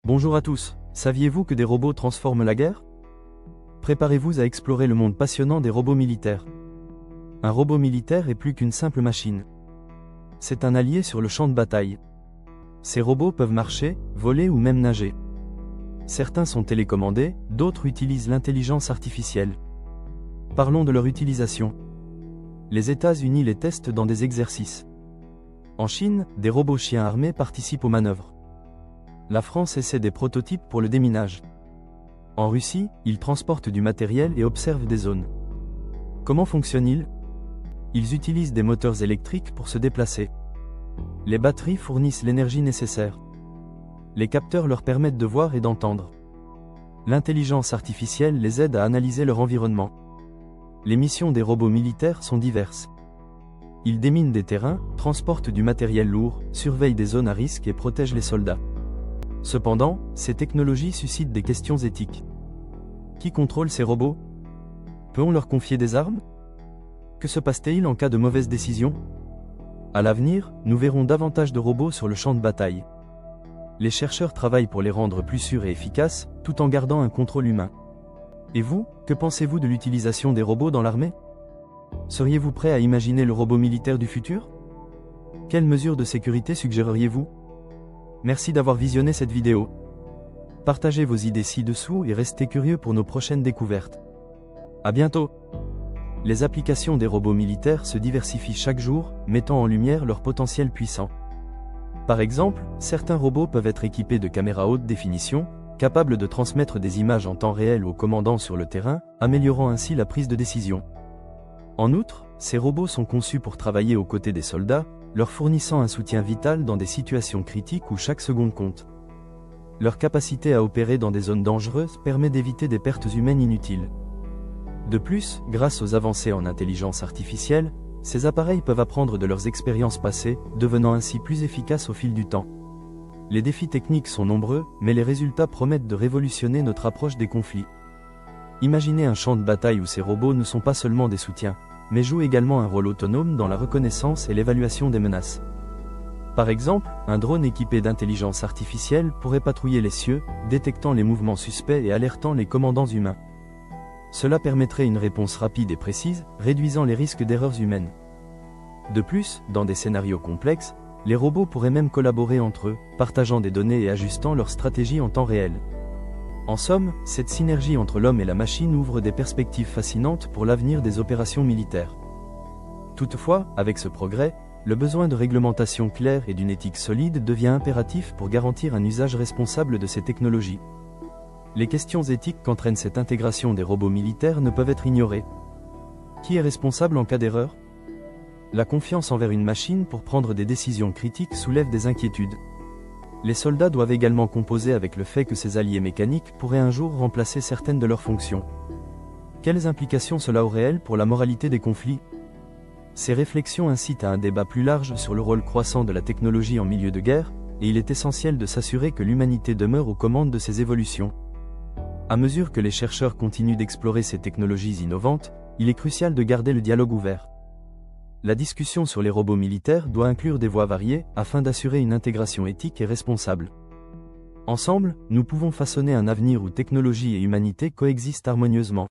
Bonjour à tous, saviez-vous que des robots transforment la guerre? Préparez-vous à explorer le monde passionnant des robots militaires. Un robot militaire est plus qu'une simple machine. C'est un allié sur le champ de bataille. Ces robots peuvent marcher, voler ou même nager. Certains sont télécommandés, d'autres utilisent l'intelligence artificielle. Parlons de leur utilisation. Les États-Unis les testent dans des exercices. En Chine, des robots chiens armés participent aux manœuvres. La France essaie des prototypes pour le déminage. En Russie, ils transportent du matériel et observent des zones. Comment fonctionnent-ils? Ils utilisent des moteurs électriques pour se déplacer. Les batteries fournissent l'énergie nécessaire. Les capteurs leur permettent de voir et d'entendre. L'intelligence artificielle les aide à analyser leur environnement. Les missions des robots militaires sont diverses. Ils déminent des terrains, transportent du matériel lourd, surveillent des zones à risque et protègent les soldats. Cependant, ces technologies suscitent des questions éthiques. Qui contrôle ces robots? Peut-on leur confier des armes? Que se passe-t-il en cas de mauvaise décision? À l'avenir, nous verrons davantage de robots sur le champ de bataille. Les chercheurs travaillent pour les rendre plus sûrs et efficaces, tout en gardant un contrôle humain. Et vous, que pensez-vous de l'utilisation des robots dans l'armée? Seriez-vous prêt à imaginer le robot militaire du futur? Quelles mesures de sécurité suggéreriez-vous? Merci d'avoir visionné cette vidéo. Partagez vos idées ci-dessous et restez curieux pour nos prochaines découvertes. À bientôt! Les applications des robots militaires se diversifient chaque jour, mettant en lumière leur potentiel puissant. Par exemple, certains robots peuvent être équipés de caméras haute définition, capables de transmettre des images en temps réel aux commandants sur le terrain, améliorant ainsi la prise de décision. En outre, ces robots sont conçus pour travailler aux côtés des soldats, leur fournissant un soutien vital dans des situations critiques où chaque seconde compte. Leur capacité à opérer dans des zones dangereuses permet d'éviter des pertes humaines inutiles. De plus, grâce aux avancées en intelligence artificielle, ces appareils peuvent apprendre de leurs expériences passées, devenant ainsi plus efficaces au fil du temps. Les défis techniques sont nombreux, mais les résultats promettent de révolutionner notre approche des conflits. Imaginez un champ de bataille où ces robots ne sont pas seulement des soutiens, mais jouent également un rôle autonome dans la reconnaissance et l'évaluation des menaces. Par exemple, un drone équipé d'intelligence artificielle pourrait patrouiller les cieux, détectant les mouvements suspects et alertant les commandants humains. Cela permettrait une réponse rapide et précise, réduisant les risques d'erreurs humaines. De plus, dans des scénarios complexes, les robots pourraient même collaborer entre eux, partageant des données et ajustant leur stratégie en temps réel. En somme, cette synergie entre l'homme et la machine ouvre des perspectives fascinantes pour l'avenir des opérations militaires. Toutefois, avec ce progrès, le besoin de réglementation claire et d'une éthique solide devient impératif pour garantir un usage responsable de ces technologies. Les questions éthiques qu'entraîne cette intégration des robots militaires ne peuvent être ignorées. Qui est responsable en cas d'erreur? La confiance envers une machine pour prendre des décisions critiques soulève des inquiétudes. Les soldats doivent également composer avec le fait que ces alliés mécaniques pourraient un jour remplacer certaines de leurs fonctions. Quelles implications cela aurait-elle pour la moralité des conflits? Ces réflexions incitent à un débat plus large sur le rôle croissant de la technologie en milieu de guerre, et il est essentiel de s'assurer que l'humanité demeure aux commandes de ces évolutions. À mesure que les chercheurs continuent d'explorer ces technologies innovantes, il est crucial de garder le dialogue ouvert. La discussion sur les robots militaires doit inclure des voix variées afin d'assurer une intégration éthique et responsable. Ensemble, nous pouvons façonner un avenir où technologie et humanité coexistent harmonieusement.